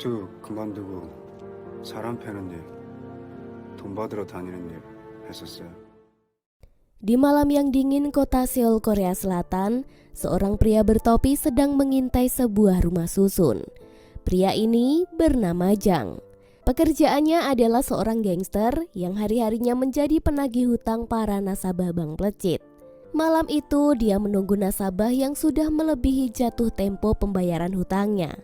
전투 그만두고 사람 패는 일, 돈 받으러 다니는 일 했었어요. Di malam yang dingin kota Seoul, Korea Selatan, seorang pria bertopi sedang mengintai sebuah rumah susun. Pria ini bernama Jang. Pekerjaannya adalah seorang gangster yang hari-harinya menjadi penagih hutang para nasabah bank plecit. Malam itu dia menunggu nasabah yang sudah melebihi jatuh tempo pembayaran hutangnya.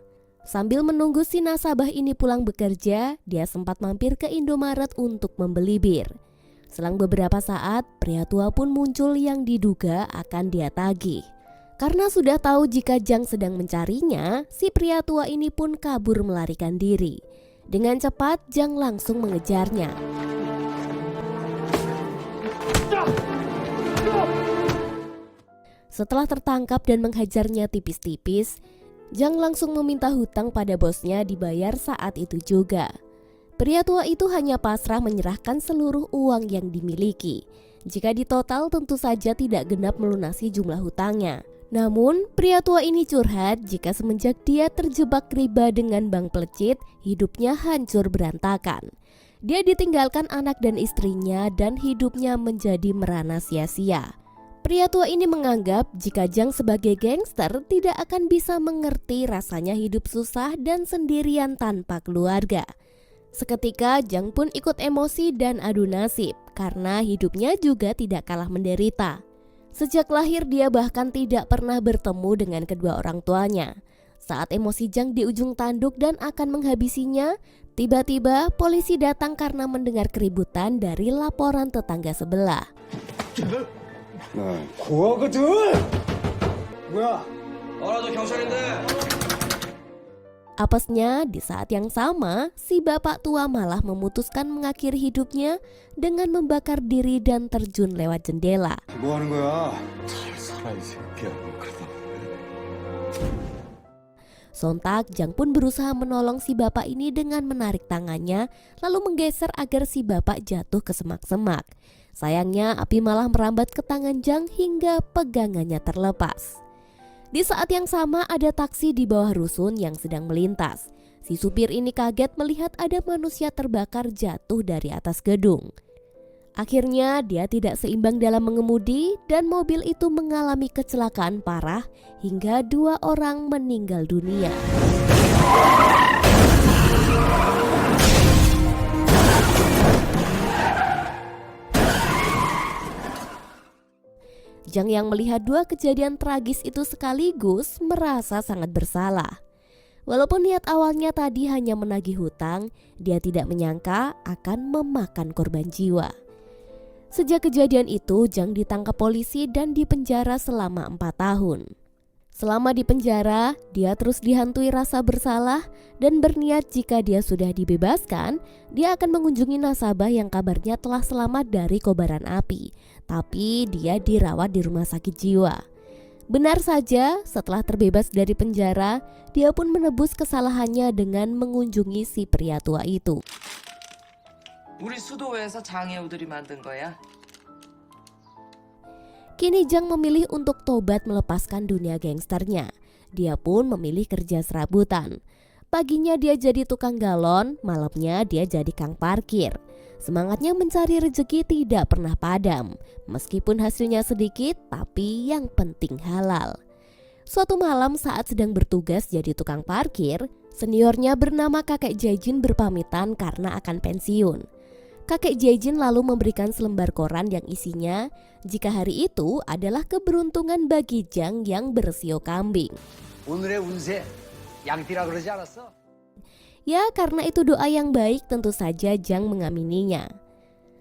Sambil menunggu si nasabah ini pulang bekerja, dia sempat mampir ke Indomaret untuk membeli bir. Selang beberapa saat, pria tua pun muncul yang diduga akan dia tagih. Karena sudah tahu jika Jang sedang mencarinya, si pria tua ini pun kabur melarikan diri. Dengan cepat, Jang langsung mengejarnya. Setelah tertangkap dan menghajarnya tipis-tipis, Jang langsung meminta hutang pada bosnya dibayar saat itu juga. Pria tua itu hanya pasrah menyerahkan seluruh uang yang dimiliki. Jika ditotal tentu saja tidak genap melunasi jumlah hutangnya. Namun pria tua ini curhat jika semenjak dia terjebak riba dengan bank plecit, hidupnya hancur berantakan. Dia ditinggalkan anak dan istrinya dan hidupnya menjadi merana sia-sia. Pria tua ini menganggap jika Jang sebagai gangster tidak akan bisa mengerti rasanya hidup susah dan sendirian tanpa keluarga. Seketika Jang pun ikut emosi dan adu nasib karena hidupnya juga tidak kalah menderita. Sejak lahir dia bahkan tidak pernah bertemu dengan kedua orang tuanya. Saat emosi Jang di ujung tanduk dan akan menghabisinya, tiba-tiba polisi datang karena mendengar keributan dari laporan tetangga sebelah. 나 고아거든. 뭐야? 알아도 경찰인데. Apesnya di saat yang sama, si bapak tua malah memutuskan mengakhiri hidupnya dengan membakar diri dan terjun lewat jendela. 뭐 하는 거야? 살아 이 새끼야. 그러다. Sontak Jang pun berusaha menolong si bapak ini dengan menarik tangannya lalu menggeser agar si bapak jatuh ke semak-semak. Sayangnya api malah merambat ke tangan Jang hingga pegangannya terlepas. Di saat yang sama ada taksi di bawah rusun yang sedang melintas. Si supir ini kaget melihat ada manusia terbakar jatuh dari atas gedung. Akhirnya dia tidak seimbang dalam mengemudi dan mobil itu mengalami kecelakaan parah hingga 2 orang meninggal dunia. Jang yang melihat 2 kejadian tragis itu sekaligus merasa sangat bersalah. Walaupun niat awalnya tadi hanya menagih hutang, dia tidak menyangka akan memakan korban jiwa. Sejak kejadian itu, Jang ditangkap polisi dan dipenjara selama 4 tahun. Selama di penjara, dia terus dihantui rasa bersalah dan berniat jika dia sudah dibebaskan, dia akan mengunjungi nasabah yang kabarnya telah selamat dari kobaran api. Tapi dia dirawat di rumah sakit jiwa. Benar saja, setelah terbebas dari penjara, dia pun menebus kesalahannya dengan mengunjungi si pria tua itu. 우리 수도회에서 장애우들이 만든 거야. Kini Jang memilih untuk tobat melepaskan dunia gangsternya. Dia pun memilih kerja serabutan. Paginya dia jadi tukang galon, malamnya dia jadi kang parkir. Semangatnya mencari rezeki tidak pernah padam. Meskipun hasilnya sedikit, tapi yang penting halal. Suatu malam saat sedang bertugas jadi tukang parkir, seniornya bernama kakek Jaijin berpamitan karena akan pensiun. Kakek Jaijin lalu memberikan selembar koran yang isinya jika hari itu adalah keberuntungan bagi Jang yang bersio kambing. 오늘의 운세 양띠라 그러지 않았어? Ya karena itu doa yang baik tentu saja Jang mengamininya.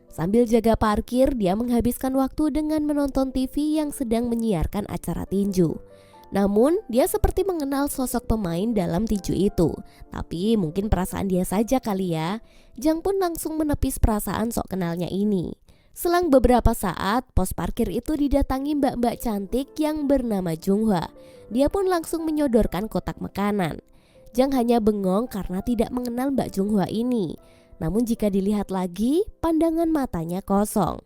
Sambil jaga parkir dia menghabiskan waktu dengan menonton TV yang sedang menyiarkan acara tinju. Namun dia seperti mengenal sosok pemain dalam tinju itu. Tapi mungkin perasaan dia saja kali ya. Jang pun langsung menepis perasaan sok kenalnya ini. Selang beberapa saat, pos parkir itu didatangi mbak-mbak cantik yang bernama Junghwa. Dia pun langsung menyodorkan kotak makanan. Jang hanya bengong karena tidak mengenal Mbak Junghwa ini. Namun jika dilihat lagi, pandangan matanya kosong.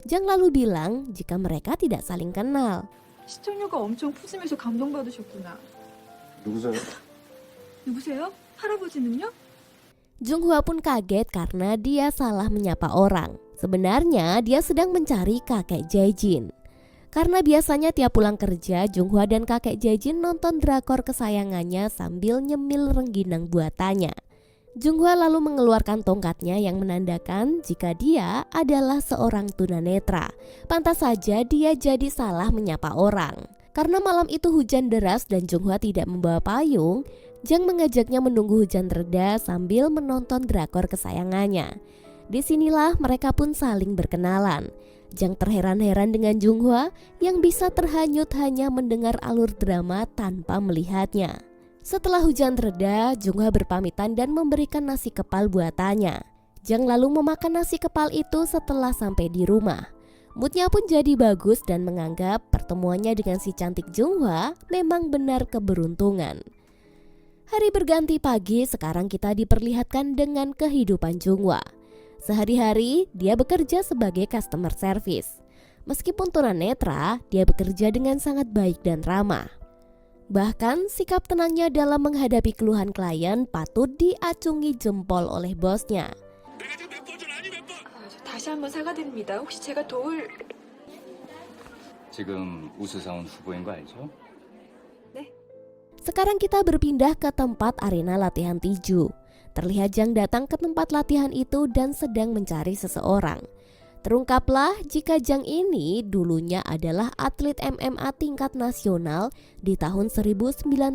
Jang lalu bilang jika mereka tidak saling kenal. 시청료가 엄청 푸짐해서 감동받으셨구나. 누구세요? 누구세요? 할아버지는요? Junghwa pun kaget karena dia salah menyapa orang. Sebenarnya dia sedang mencari kakek Jae-jin. Karena biasanya tiap pulang kerja, Junghwa dan kakek Jae-jin nonton drakor kesayangannya sambil nyemil rengginang buatannya. Junghwa lalu mengeluarkan tongkatnya yang menandakan jika dia adalah seorang tunanetra. Pantas saja dia jadi salah menyapa orang. Karena malam itu hujan deras dan Junghwa tidak membawa payung, Jang mengajaknya menunggu hujan reda sambil menonton drakor kesayangannya. Disinilah mereka pun saling berkenalan. Jang terheran-heran dengan Junghwa yang bisa terhanyut hanya mendengar alur drama tanpa melihatnya. Setelah hujan reda, Junghwa berpamitan dan memberikan nasi kepal buatannya. Jang lalu memakan nasi kepal itu setelah sampai di rumah. Moodnya pun jadi bagus dan menganggap pertemuannya dengan si cantik Junghwa memang benar keberuntungan. Hari berganti pagi, sekarang kita diperlihatkan dengan kehidupan Junghwa. Sehari-hari dia bekerja sebagai customer service. Meskipun tunanetra, dia bekerja dengan sangat baik dan ramah. Bahkan sikap tenangnya dalam menghadapi keluhan klien patut diacungi jempol oleh bosnya. 다시 한번 사과드립니다. 혹시 제가 도울... 지금 우수사원 후보인 거 알죠? Sekarang kita berpindah ke tempat arena latihan tinju. Terlihat Jang datang ke tempat latihan itu dan sedang mencari seseorang. Terungkaplah jika Jang ini dulunya adalah atlet MMA tingkat nasional di tahun 1999.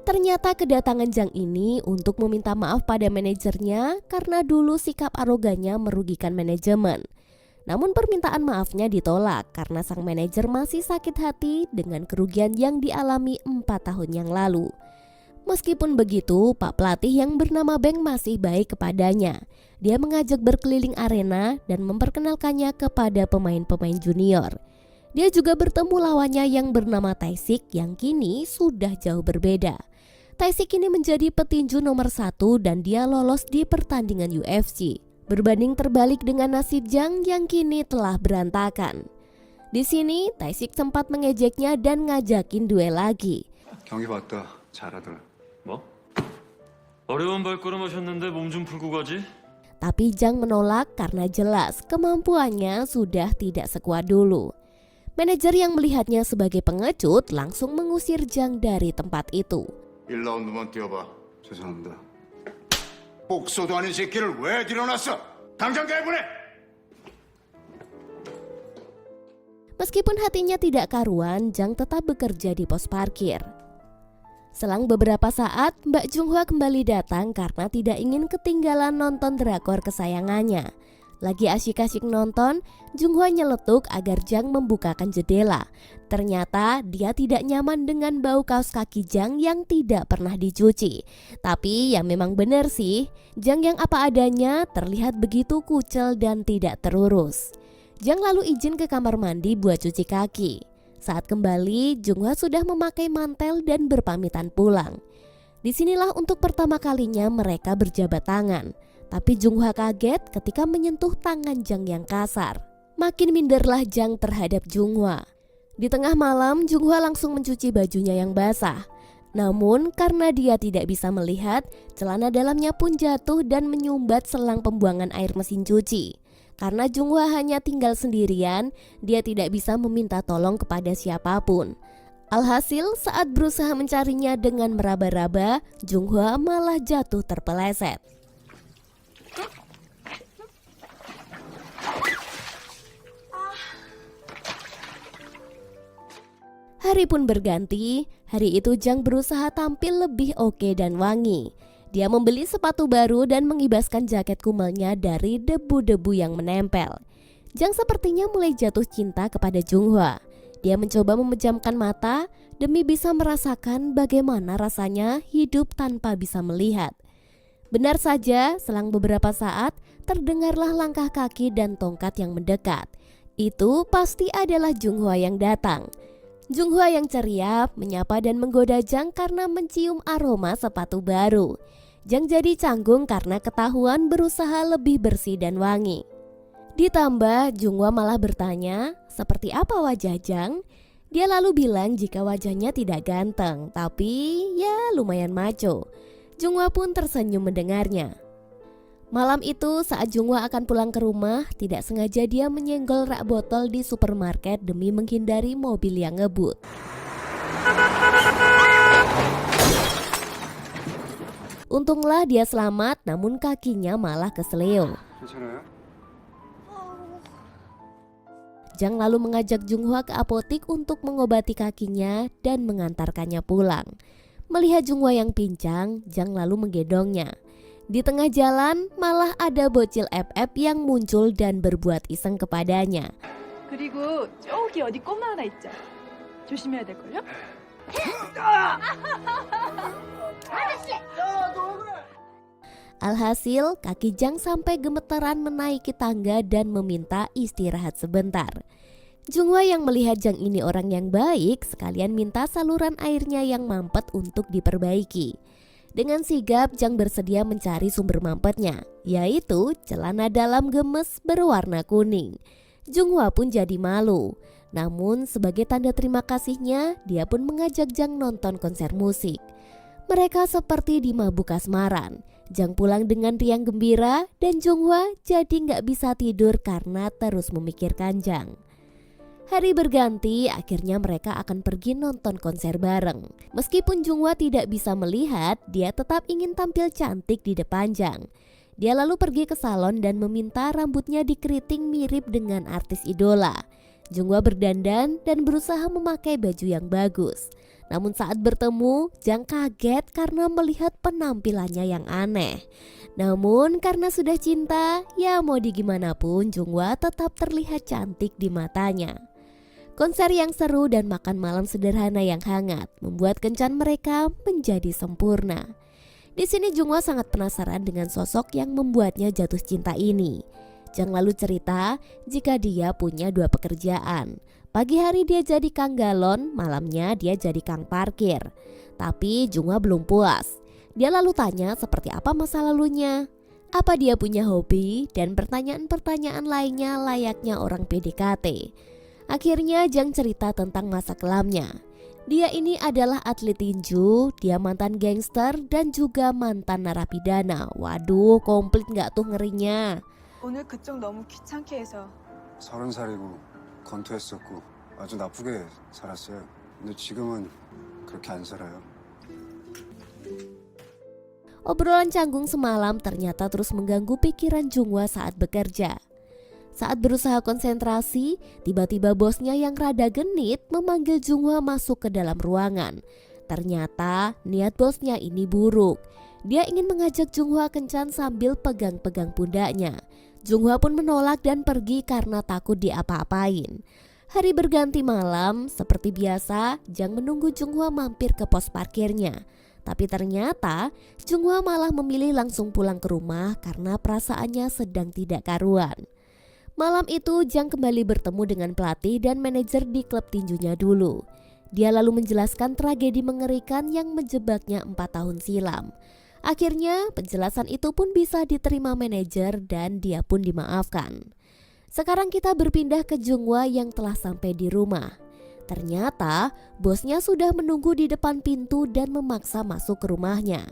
Ternyata kedatangan Jang ini untuk meminta maaf pada manajernya karena dulu sikap arogannya merugikan manajemen. Namun permintaan maafnya ditolak karena sang manajer masih sakit hati dengan kerugian yang dialami 4 tahun yang lalu. Meskipun begitu, Pak pelatih yang bernama Beng masih baik kepadanya. Dia mengajak berkeliling arena dan memperkenalkannya kepada pemain-pemain junior. Dia juga bertemu lawannya yang bernama Taisik yang kini sudah jauh berbeda. Taisik ini menjadi petinju nomor 1 dan dia lolos di pertandingan UFC. Berbanding terbalik dengan nasib Jang yang kini telah berantakan. Di sini Taisik sempat mengejeknya dan ngajakin duel lagi. 경기 봤다. 잘하더라. 뭐? 어려운 발걸음 하셨는데 몸 좀 풀고 가지? Tapi Jang menolak karena jelas kemampuannya sudah tidak sekuat dulu. Manajer yang melihatnya sebagai pengecut langsung mengusir Jang dari tempat itu. 1라운드만 뛰어봐. 죄송합니다. 복소도 아닌 새끼를 왜 들여놨어? 당장 내보내! Meskipun hatinya tidak karuan, Jang tetap bekerja di pos parkir. Selang beberapa saat, Mbak Junghwa kembali datang karena tidak ingin ketinggalan nonton drakor kesayangannya. Lagi asyik-asyik nonton, Junghwa nyeletuk agar Jang membukakan jendela. Ternyata dia tidak nyaman dengan bau kaos kaki Jang yang tidak pernah dicuci. Tapi ya memang benar sih, Jang yang apa adanya terlihat begitu kucel dan tidak terurus. Jang lalu izin ke kamar mandi buat cuci kaki. Saat kembali, Junghwa sudah memakai mantel dan berpamitan pulang. Disinilah untuk pertama kalinya mereka berjabat tangan. Tapi Junghwa kaget ketika menyentuh tangan Jang yang kasar. Makin minderlah Jang terhadap Junghwa. Di tengah malam, Junghwa langsung mencuci bajunya yang basah. Namun karena dia tidak bisa melihat, celana dalamnya pun jatuh dan menyumbat selang pembuangan air mesin cuci. Karena Junghwa hanya tinggal sendirian, dia tidak bisa meminta tolong kepada siapapun. Alhasil saat berusaha mencarinya dengan meraba-raba, Junghwa malah jatuh terpeleset. Hari pun berganti, hari itu Jang berusaha tampil lebih oke dan wangi. Dia membeli sepatu baru dan mengibaskan jaket kumelnya dari debu-debu yang menempel. Jang sepertinya mulai jatuh cinta kepada Junghwa. Dia mencoba memejamkan mata demi bisa merasakan bagaimana rasanya hidup tanpa bisa melihat. Benar saja, selang beberapa saat terdengarlah langkah kaki dan tongkat yang mendekat. Itu pasti adalah Junghwa yang datang. Junghwa yang ceria menyapa dan menggoda Jang karena mencium aroma sepatu baru. Jang jadi canggung karena ketahuan berusaha lebih bersih dan wangi. Ditambah Junghwa malah bertanya, seperti apa wajah Jang? Dia lalu bilang jika wajahnya tidak ganteng, tapi ya lumayan maco. Junghwa pun tersenyum mendengarnya. Malam itu saat Junghwa akan pulang ke rumah, tidak sengaja dia menyenggol rak botol di supermarket demi menghindari mobil yang ngebut. Untunglah dia selamat, namun kakinya malah keseleo. 괜찮아요? Jang lalu mengajak Junghwa ke apotik untuk mengobati kakinya dan mengantarkannya pulang. Melihat Junghwa yang pincang, Jang lalu menggendongnya. Di tengah jalan malah ada bocil FF yang muncul dan berbuat iseng kepadanya. 그리고 저기 어디 꼬마 하나 있죠. 조심해야 될걸요? Alhasil, kaki Jang sampai gemetaran menaiki tangga dan meminta istirahat sebentar. Junghwa yang melihat Jang ini orang yang baik, sekalian minta saluran airnya yang mampet untuk diperbaiki. Dengan sigap, Jang bersedia mencari sumber mampetnya, yaitu celana dalam gemes berwarna kuning. Junghwa pun jadi malu. Namun sebagai tanda terima kasihnya, dia pun mengajak Jang nonton konser musik. Mereka seperti di mabuk kasmaran. Jang pulang dengan riang gembira dan Junghwa jadi nggak bisa tidur karena terus memikirkan Jang. Hari berganti, akhirnya mereka akan pergi nonton konser bareng. Meskipun Junghwa tidak bisa melihat, dia tetap ingin tampil cantik di depan Jang. Dia lalu pergi ke salon dan meminta rambutnya dikeriting mirip dengan artis idola. Junghwa berdandan dan berusaha memakai baju yang bagus. Namun saat bertemu, Jang kaget karena melihat penampilannya yang aneh. Namun karena sudah cinta, ya mau digimanapun Junghwa tetap terlihat cantik di matanya. Konser yang seru dan makan malam sederhana yang hangat membuat kencan mereka menjadi sempurna. Di sini Junghwa sangat penasaran dengan sosok yang membuatnya jatuh cinta ini. Jang lalu cerita jika dia punya 2 pekerjaan. Pagi hari dia jadi kang galon, malamnya dia jadi kang parkir. Tapi Junghwa belum puas. Dia lalu tanya seperti apa masa lalunya, apa dia punya hobi, dan pertanyaan-pertanyaan lainnya layaknya orang PDKT. Akhirnya Jang cerita tentang masa kelamnya. Dia ini adalah atlet tinju, dia mantan gangster dan juga mantan narapidana. Waduh, komplit gak tuh ngerinya. 오늘 그쪽 너무 귀찮게 해서 30살이고 건투했었고 아주 나쁘게 살았어요. 근데 지금은 그렇게 안 살아요. Obrolan canggung semalam ternyata terus mengganggu pikiran Junghwa saat bekerja. Saat berusaha konsentrasi, tiba-tiba bosnya yang rada genit memanggil Junghwa masuk ke dalam ruangan. Ternyata niat bosnya ini buruk. Dia ingin mengajak Junghwa kencan sambil pegang-pegang pundaknya. Junghwa pun menolak dan pergi karena takut diapa-apain. Hari berganti malam, seperti biasa, Jang menunggu Junghwa mampir ke pos parkirnya. Tapi ternyata Junghwa malah memilih langsung pulang ke rumah karena perasaannya sedang tidak karuan. Malam itu Jang kembali bertemu dengan pelatih dan manajer di klub tinjunya dulu. Dia lalu menjelaskan tragedi mengerikan yang menjebaknya 4 tahun silam. Akhirnya penjelasan itu pun bisa diterima manajer dan dia pun dimaafkan. Sekarang kita berpindah ke Junghwa yang telah sampai di rumah. Ternyata bosnya sudah menunggu di depan pintu dan memaksa masuk ke rumahnya.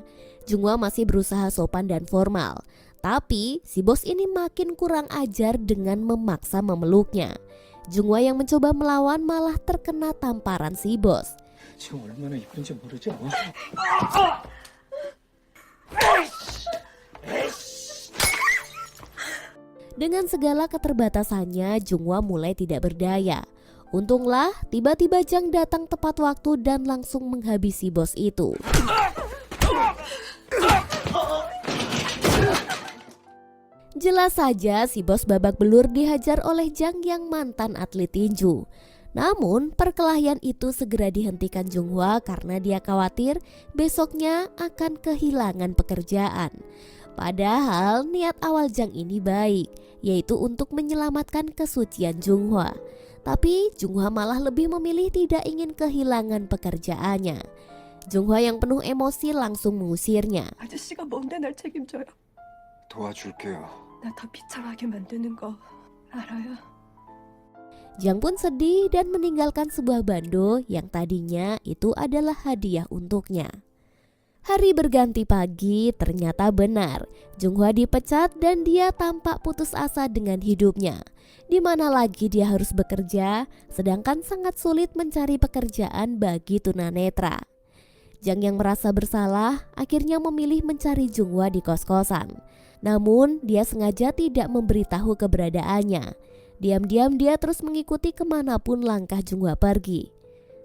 Junghwa masih berusaha sopan dan formal. Tapi si bos ini makin kurang ajar dengan memaksa memeluknya. Junghwa yang mencoba melawan malah terkena tamparan si bos. 지금 얼마나 이쁜지 모르죠? Dengan segala keterbatasannya, Junghwa mulai tidak berdaya. Untunglah tiba-tiba Jang datang tepat waktu dan langsung menghabisi bos itu. Jelas saja si bos babak belur dihajar oleh Jang yang mantan atlet tinju. Namun perkelahian itu segera dihentikan Junghwa karena dia khawatir besoknya akan kehilangan pekerjaan. Padahal niat awal Jang ini baik, yaitu untuk menyelamatkan kesucian Junghwa. Tapi Junghwa malah lebih memilih tidak ingin kehilangan pekerjaannya. Junghwa yang penuh emosi langsung mengusirnya. 아저씨가 뭔데 날 책임져요. 도와줄게요. 나 더 비참하게 만드는 거 알아요? Jang pun sedih dan meninggalkan sebuah bando yang tadinya itu adalah hadiah untuknya. Hari berganti pagi, ternyata benar. Junghwa dipecat dan dia tampak putus asa dengan hidupnya. Di mana lagi dia harus bekerja, sedangkan sangat sulit mencari pekerjaan bagi tunanetra. Jang yang merasa bersalah akhirnya memilih mencari Junghwa di kos-kosan. Namun dia sengaja tidak memberitahu keberadaannya. Diam-diam dia terus mengikuti kemanapun langkah Junghwa pergi.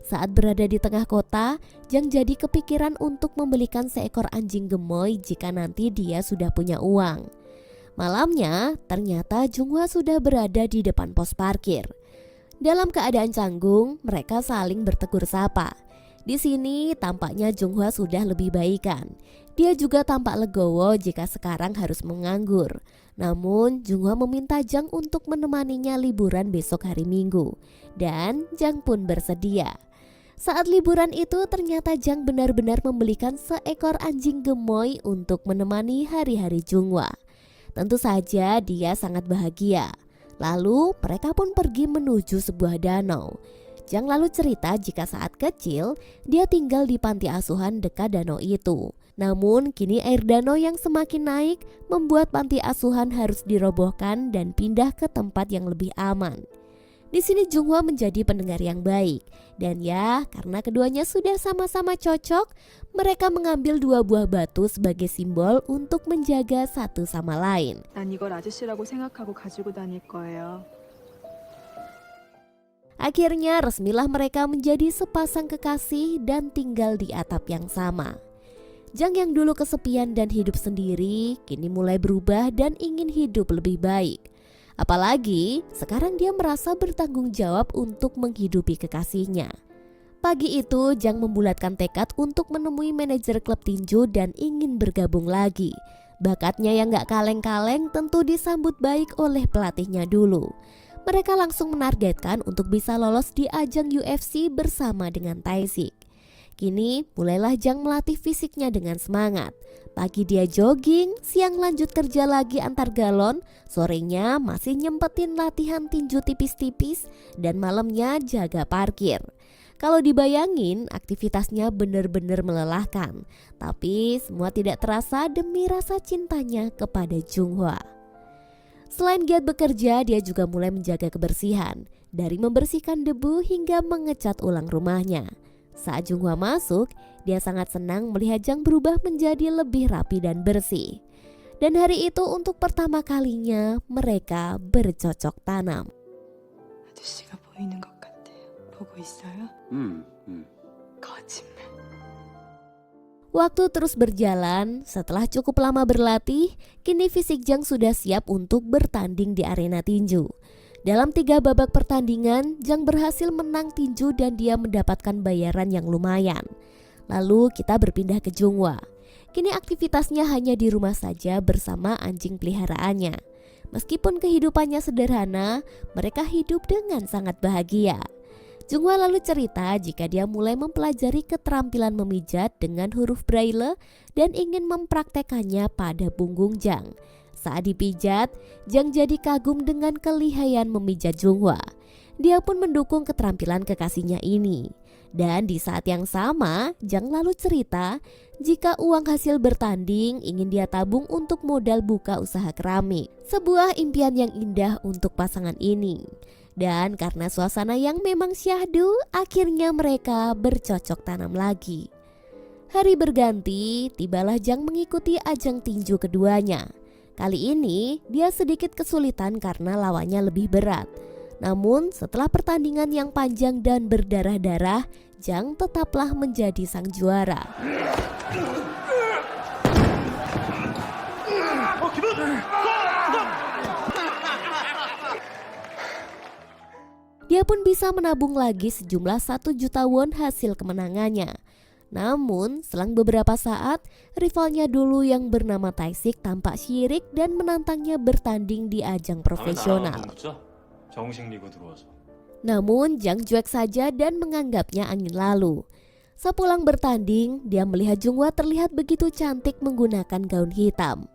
Saat berada di tengah kota, Jang jadi kepikiran untuk membelikan seekor anjing gemoy jika nanti dia sudah punya uang. Malamnya, ternyata Junghwa sudah berada di depan pos parkir. Dalam keadaan canggung, mereka saling bertegur sapa. Di sini tampaknya Junghwa sudah lebih baikan. Dia juga tampak legowo jika sekarang harus menganggur. Namun Junghwa meminta Jang untuk menemaninya liburan besok hari Minggu. Dan Jang pun bersedia. Saat liburan itu ternyata Jang benar-benar membelikan seekor anjing gemoy untuk menemani hari-hari Junghwa. Tentu saja dia sangat bahagia. Lalu mereka pun pergi menuju sebuah danau. Jang lalu cerita jika saat kecil dia tinggal di panti asuhan dekat danau itu. Namun kini air danau yang semakin naik membuat panti asuhan harus dirobohkan dan pindah ke tempat yang lebih aman. Di sini Junghwa menjadi pendengar yang baik. Dan ya, karena keduanya sudah sama-sama cocok, mereka mengambil 2 buah batu sebagai simbol untuk menjaga satu sama lain. 난 이걸 아저씨라고 생각하고 가지고 다닐 거예요. Akhirnya resmilah mereka menjadi sepasang kekasih dan tinggal di atap yang sama. Jang yang dulu kesepian dan hidup sendiri, kini mulai berubah dan ingin hidup lebih baik. Apalagi sekarang dia merasa bertanggung jawab untuk menghidupi kekasihnya. Pagi itu Jang membulatkan tekad untuk menemui manajer klub tinju dan ingin bergabung lagi. Bakatnya yang gak kaleng-kaleng tentu disambut baik oleh pelatihnya dulu. Mereka langsung menargetkan untuk bisa lolos di ajang UFC bersama dengan Taisik. Kini mulailah Jang melatih fisiknya dengan semangat. Pagi dia jogging, siang lanjut kerja lagi antar galon, sorenya masih nyempetin latihan tinju tipis-tipis, dan malamnya jaga parkir. Kalau dibayangin, aktivitasnya benar-benar melelahkan. Tapi semua tidak terasa demi rasa cintanya kepada Junghwa. Selain giat bekerja, dia juga mulai menjaga kebersihan. Dari membersihkan debu hingga mengecat ulang rumahnya. Saat Junghwa masuk, dia sangat senang melihat Jang berubah menjadi lebih rapi dan bersih. Dan hari itu untuk pertama kalinya mereka bercocok tanam. 아저씨가 보이는 것 같아요. 보고 있어요? 거짓말. Waktu terus berjalan, setelah cukup lama berlatih, kini fisik Jang sudah siap untuk bertanding di arena tinju. Dalam 3 babak pertandingan, Jang berhasil menang tinju dan dia mendapatkan bayaran yang lumayan. Lalu kita berpindah ke Junghwa. Kini aktivitasnya hanya di rumah saja bersama anjing peliharaannya. Meskipun kehidupannya sederhana, mereka hidup dengan sangat bahagia. Junghwa lalu cerita jika dia mulai mempelajari keterampilan memijat dengan huruf braille dan ingin mempraktekannya pada punggung Jang. Saat dipijat, Jang jadi kagum dengan kelihayan memijat Junghwa. Dia pun mendukung keterampilan kekasihnya ini. Dan di saat yang sama, Jang lalu cerita jika uang hasil bertanding ingin dia tabung untuk modal buka usaha keramik. Sebuah impian yang indah untuk pasangan ini. Dan karena suasana yang memang syahdu, akhirnya mereka bercocok tanam lagi. Hari berganti, tibalah Jang mengikuti ajang tinju keduanya. Kali ini dia sedikit kesulitan karena lawannya lebih berat. Namun setelah pertandingan yang panjang dan berdarah-darah, Jang tetaplah menjadi sang juara. Dia pun bisa menabung lagi sejumlah 1 juta won hasil kemenangannya. Namun, selang beberapa saat, rivalnya dulu yang bernama Taisik tampak syirik dan menantangnya bertanding di ajang profesional. 정식 리그 들어와서. Namun, Jang cuek saja dan menganggapnya angin lalu. Sepulang bertanding, dia melihat Junghwa terlihat begitu cantik menggunakan gaun hitam.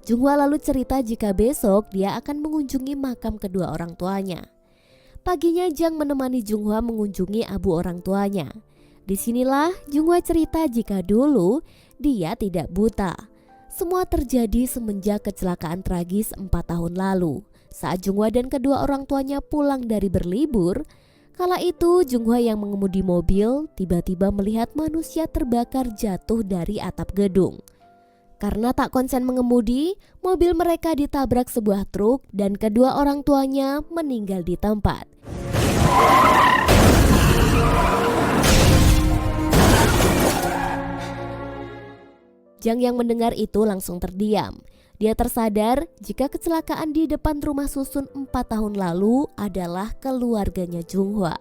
Junghwa lalu cerita jika besok dia akan mengunjungi makam kedua orang tuanya. Paginya Jang menemani Junghwa mengunjungi abu orang tuanya. Disinilah Junghwa cerita jika dulu dia tidak buta. Semua terjadi semenjak kecelakaan tragis 4 tahun lalu. Saat Junghwa dan kedua orang tuanya pulang dari berlibur, kala itu Junghwa yang mengemudi mobil tiba-tiba melihat manusia terbakar jatuh dari atap gedung. Karena tak konsen mengemudi, mobil mereka ditabrak sebuah truk dan kedua orang tuanya meninggal di tempat. Jang yang mendengar itu langsung terdiam. Dia tersadar jika kecelakaan di depan rumah susun 4 tahun lalu adalah keluarganya Junghwa.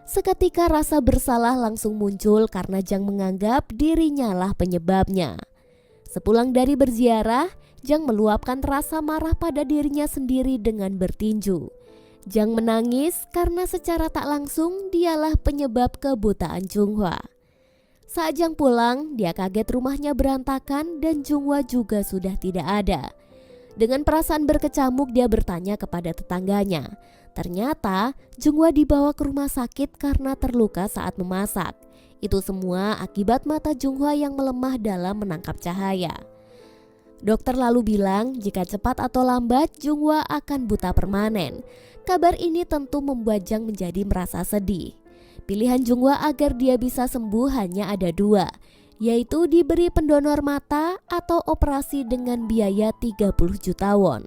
Seketika rasa bersalah langsung muncul karena Jang menganggap dirinya lah penyebabnya. Sepulang dari berziarah, Jang meluapkan rasa marah pada dirinya sendiri dengan bertinju. Jang menangis karena secara tak langsung dialah penyebab kebutaan Junghwa. Saat Jang pulang, dia kaget rumahnya berantakan dan Junghwa juga sudah tidak ada. Dengan perasaan berkecamuk dia bertanya kepada tetangganya. Ternyata Junghwa dibawa ke rumah sakit karena terluka saat memasak. Itu semua akibat mata Junghwa yang melemah dalam menangkap cahaya. Dokter lalu bilang jika cepat atau lambat Junghwa akan buta permanen. Kabar ini tentu membuat Jang menjadi merasa sedih. Pilihan Junghwa agar dia bisa sembuh hanya ada 2, yaitu diberi pendonor mata atau operasi dengan biaya 30 juta won.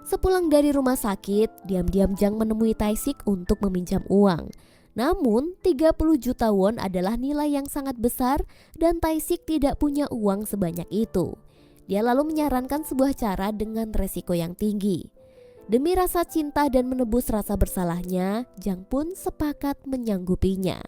Sepulang dari rumah sakit, diam-diam Jang menemui Tae-sik untuk meminjam uang. Namun 30 juta won adalah nilai yang sangat besar dan Tae-sik tidak punya uang sebanyak itu. Dia lalu menyarankan sebuah cara dengan resiko yang tinggi. Demi rasa cinta dan menebus rasa bersalahnya, Jang pun sepakat menyanggupinya.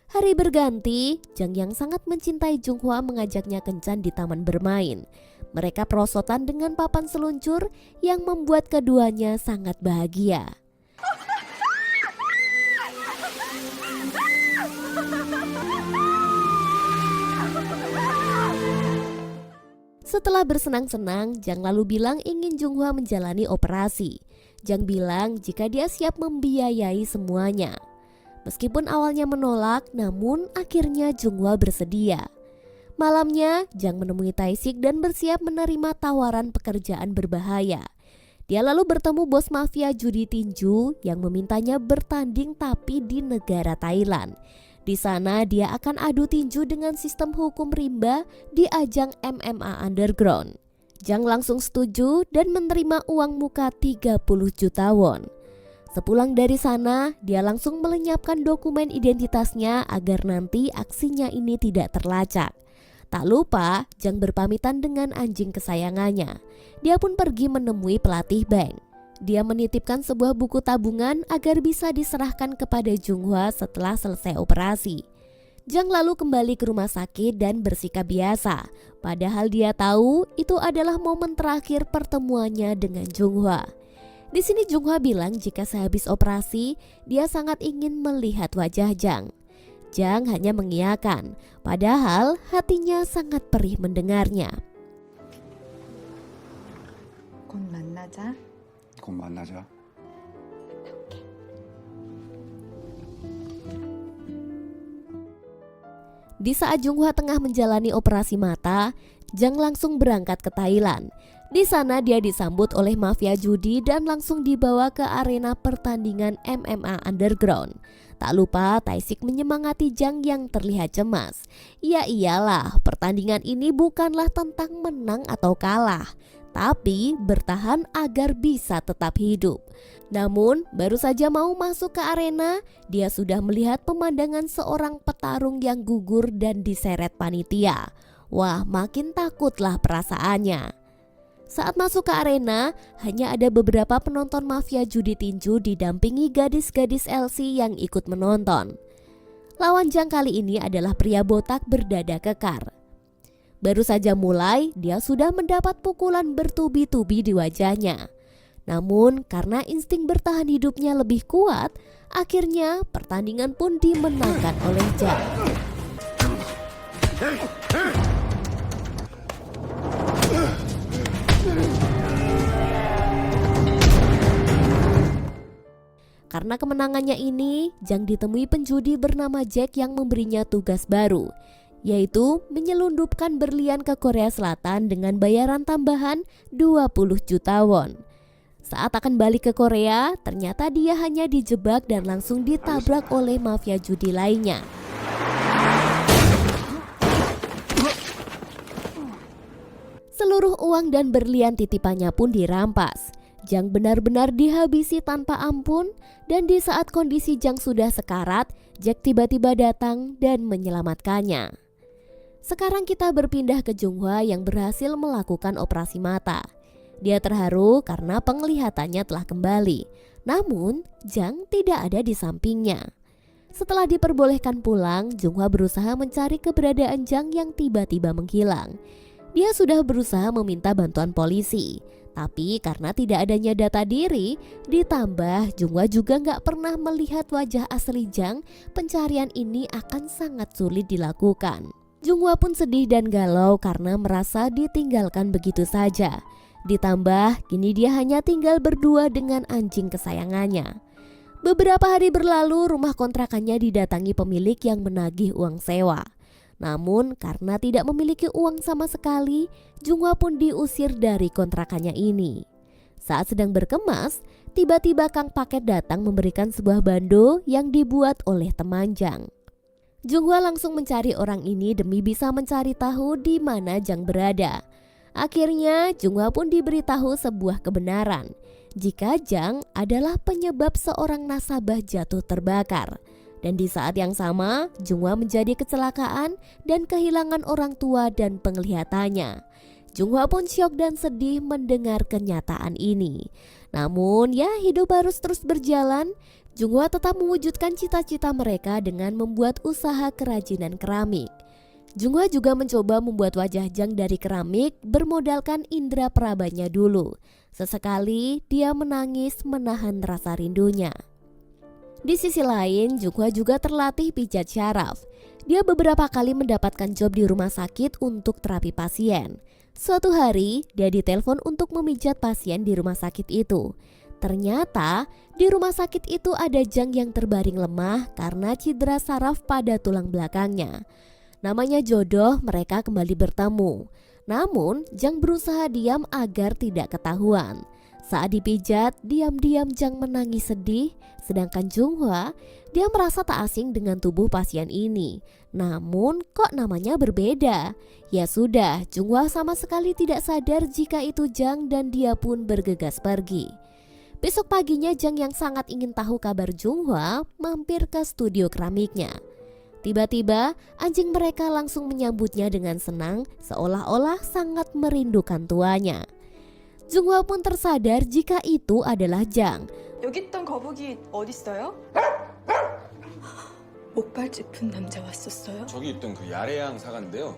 Hari berganti, Jang yang sangat mencintai Junghwa mengajaknya kencan di taman bermain. Mereka perosotan dengan papan seluncur yang membuat keduanya sangat bahagia. Setelah bersenang-senang, Jang lalu bilang ingin Junghwa menjalani operasi. Jang bilang jika dia siap membiayai semuanya. Meskipun awalnya menolak, namun akhirnya Junghwa bersedia. Malamnya, Jang menemui Tae-sik dan bersiap menerima tawaran pekerjaan berbahaya. Dia lalu bertemu bos mafia judi tinju yang memintanya bertanding tapi di negara Thailand. Di sana dia akan adu tinju dengan sistem hukum rimba di ajang MMA Underground. Jang langsung setuju dan menerima uang muka 30 juta won. Sepulang dari sana, dia langsung melenyapkan dokumen identitasnya agar nanti aksinya ini tidak terlacak. Tak lupa, Jang berpamitan dengan anjing kesayangannya. Dia pun pergi menemui pelatih bank. Dia menitipkan sebuah buku tabungan agar bisa diserahkan kepada Junghwa setelah selesai operasi. Jang lalu kembali ke rumah sakit dan bersikap biasa. Padahal dia tahu itu adalah momen terakhir pertemuannya dengan Junghwa. Di sini Junghwa bilang jika sehabis operasi, dia sangat ingin melihat wajah Jang. Jang hanya mengiyakan, padahal hatinya sangat perih mendengarnya. 곧 만나자. 곧 만나자. Di saat Junghwa tengah menjalani operasi mata, Jang langsung berangkat ke Thailand. Di sana dia disambut oleh mafia judi dan langsung dibawa ke arena pertandingan MMA Underground. Tak lupa Tae-sik menyemangati Jang yang terlihat cemas. Ya iyalah, pertandingan ini bukanlah tentang menang atau kalah, tapi bertahan agar bisa tetap hidup. Namun baru saja mau masuk ke arena, dia sudah melihat pemandangan seorang petarung yang gugur dan diseret panitia. Wah, makin takutlah perasaannya. Saat masuk ke arena, hanya ada beberapa penonton mafia judi tinju didampingi gadis-gadis LC yang ikut menonton. Lawan Jang kali ini adalah pria botak berdada kekar. Baru saja mulai, dia sudah mendapat pukulan bertubi-tubi di wajahnya. Namun karena insting bertahan hidupnya lebih kuat, akhirnya pertandingan pun dimenangkan oleh Jang. Karena kemenangannya ini, Jang ditemui penjudi bernama Jack yang memberinya tugas baru, yaitu menyelundupkan berlian ke Korea Selatan dengan bayaran tambahan 20 juta won. Saat akan balik ke Korea, ternyata dia hanya dijebak dan langsung ditabrak oleh mafia judi lainnya. Seluruh uang dan berlian titipannya pun dirampas. Jang benar-benar dihabisi tanpa ampun, dan di saat kondisi Jang sudah sekarat, Jack tiba-tiba datang dan menyelamatkannya. Sekarang kita berpindah ke Junghwa yang berhasil melakukan operasi mata. Dia terharu karena penglihatannya telah kembali. Namun, Jang tidak ada di sampingnya. Setelah diperbolehkan pulang, Junghwa berusaha mencari keberadaan Jang yang tiba-tiba menghilang. Dia sudah berusaha meminta bantuan polisi, tapi karena tidak adanya data diri, ditambah Junghwa juga nggak pernah melihat wajah asli Jang, pencarian ini akan sangat sulit dilakukan. Junghwa pun sedih dan galau karena merasa ditinggalkan begitu saja. Ditambah kini dia hanya tinggal berdua dengan anjing kesayangannya. Beberapa hari berlalu, rumah kontrakannya didatangi pemilik yang menagih uang sewa. Namun karena tidak memiliki uang sama sekali, Junghwa pun diusir dari kontrakannya ini. Saat sedang berkemas, tiba-tiba Kang Paket datang memberikan sebuah bando yang dibuat oleh teman Jang. Junghwa langsung mencari orang ini demi bisa mencari tahu di mana Jang berada. Akhirnya Junghwa pun diberitahu sebuah kebenaran, jika Jang adalah penyebab seorang nasabah jatuh terbakar. Dan di saat yang sama, Junghwa menjadi kecelakaan dan kehilangan orang tua dan penglihatannya. Junghwa pun syok dan sedih mendengar kenyataan ini. Namun ya, hidup harus terus berjalan. Junghwa tetap mewujudkan cita-cita mereka dengan membuat usaha kerajinan keramik. Junghwa juga mencoba membuat wajah Jang dari keramik bermodalkan indera perabanya dulu. Sesekali dia menangis menahan rasa rindunya. Di sisi lain, Junghwa juga terlatih pijat syaraf. Dia beberapa kali mendapatkan job di rumah sakit untuk terapi pasien. Suatu hari, dia ditelepon untuk memijat pasien di rumah sakit itu. Ternyata, di rumah sakit itu ada Jang yang terbaring lemah karena cedera saraf pada tulang belakangnya. Namanya jodoh, mereka kembali bertemu. Namun, Jang berusaha diam agar tidak ketahuan. Saat dipijat, diam-diam Jang menangis sedih, sedangkan Junghwa, dia merasa tak asing dengan tubuh pasien ini. Namun kok namanya berbeda? Ya sudah, Junghwa sama sekali tidak sadar jika itu Jang dan dia pun bergegas pergi. Besok paginya Jang yang sangat ingin tahu kabar Junghwa mampir ke studio keramiknya. Tiba-tiba anjing mereka langsung menyambutnya dengan senang, seolah-olah sangat merindukan tuanya. Junghwa pun tersadar jika itu adalah Jang. 여기 있던 거북이 어딨어요? 목발 짚은 남자 왔었어요? 저기 있던 그 야레양 사과인데요.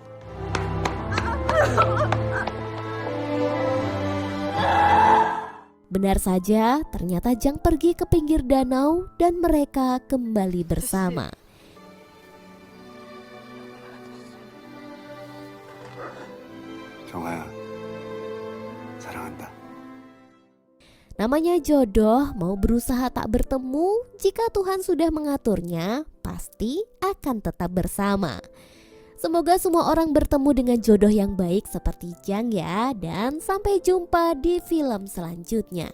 Benar saja, ternyata Jang pergi ke pinggir danau dan mereka kembali bersama. 정아야, 사랑한다. Namanya jodoh, mau berusaha tak bertemu, jika Tuhan sudah mengaturnya, pasti akan tetap bersama. Semoga semua orang bertemu dengan jodoh yang baik seperti Jang ya, dan sampai jumpa di film selanjutnya.